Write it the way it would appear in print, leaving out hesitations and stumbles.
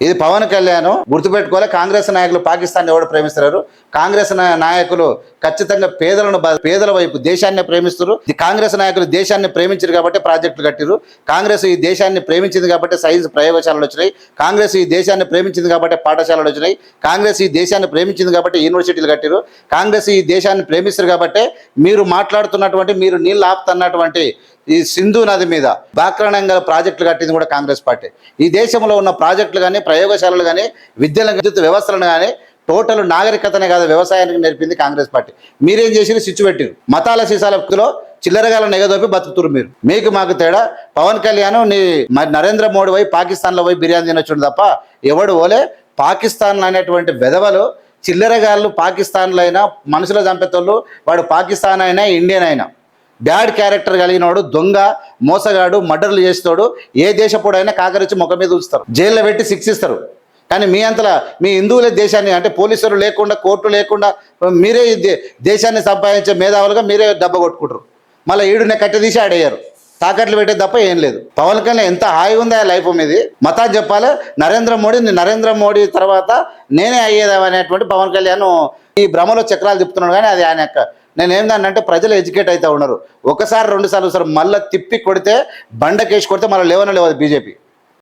ఇది పవన్ కళ్యాణ్ గుర్తుపెట్టుకోవాలి. కాంగ్రెస్ నాయకులు పాకిస్తాన్ ఎవరు ప్రేమిస్తారు? కాంగ్రెస్ నాయకులు ఖచ్చితంగా పేదల వైపు దేశాన్ని ప్రేమిస్తారు. కాంగ్రెస్ నాయకులు దేశాన్ని ప్రేమించారు కాబట్టి ప్రాజెక్టులు కట్టిరు. కాంగ్రెస్ ఈ దేశాన్ని ప్రేమించింది కాబట్టి సైన్స్ ప్రయోగశాలలు వచ్చినాయి. కాంగ్రెస్ ఈ దేశాన్ని ప్రేమించింది కాబట్టి పాఠశాలలు వచ్చినాయి. కాంగ్రెస్ ఈ దేశాన్ని ప్రేమించింది కాబట్టి యూనివర్సిటీలు కట్టిరు. కాంగ్రెస్ ఈ దేశాన్ని ప్రేమిస్తారు కాబట్టి మీరు మాట్లాడుతున్నటువంటి, మీరు నీళ్ళు ఆపుతున్నటువంటి ఈ సింధు నది మీద బాక్రానంగా ప్రాజెక్టులు కట్టింది కూడా కాంగ్రెస్ పార్టీ. ఈ దేశంలో ఉన్న ప్రాజెక్టులు కానీ, ప్రయోగశాలలు కానీ, విద్యుత్ వ్యవస్థలను కానీ టోటల్ నాగరికతనే కాదు వ్యవసాయానికి నేర్పింది కాంగ్రెస్ పార్టీ. మీరేం చేసిరు? స్విచ్ పెట్టిరు. మతాల సీసాలలో చిల్లరగాల నెగదోపి బతుకుతురు మీరు. మీకు మాకు తేడా. పవన్ కళ్యాణ్ నరేంద్ర మోడీ పోయి పాకిస్తాన్లో పోయి బిర్యానీ తినొచ్చుడు తప్ప ఎవడు ఓలే. పాకిస్తాన్ అనేటువంటి వెధవలు చిల్లరగాళ్ళు పాకిస్తాన్లో అయినా మనుషులు చంపేతోళ్ళు, వాడు పాకిస్తాన్ అయినా ఇండియన్ అయినా బ్యాడ్ క్యారెక్టర్ కలిగినోడు, దొంగ, మోసగాడు, మర్డర్లు చేస్తాడు. ఏ దేశపోడైనా కాకరించి ముఖం మీద ఉంచుతారు, జైల్లో పెట్టి శిక్షిస్తారు. కానీ మీ అంతలా మీ హిందువులే దేశాన్ని, అంటే పోలీసులు లేకుండా, కోర్టు లేకుండా మీరే దేశాన్ని సంపాదించే మేధావులుగా మీరే దెబ్బ కొట్టుకుంటారు. మళ్ళీ ఈడునే కట్టదీసి ఆడేయారు. తాకట్లు పెట్టే తప్ప ఏం లేదు. పవన్ కళ్యాణ్ ఎంత హాయిగా ఉంది ఆ లైఫ్ మీది. మతా చెప్పాలి నరేంద్ర మోడీ తర్వాత నేనే అయ్యేదామనేటువంటి పవన్ కళ్యాణ్ ఈ భ్రమలో చక్రాలు తిప్పుతున్నాడు. కానీ అది ఆయన యొక్క, నేనేందంటే ప్రజలు ఎడ్యుకేట్ అవుతూ ఉన్నారు. ఒకసారి 2 సార్లు మళ్ళీ తిప్పి కొడితే, బండకేసి కొడితే మళ్ళీ లేవదు బీజేపీ.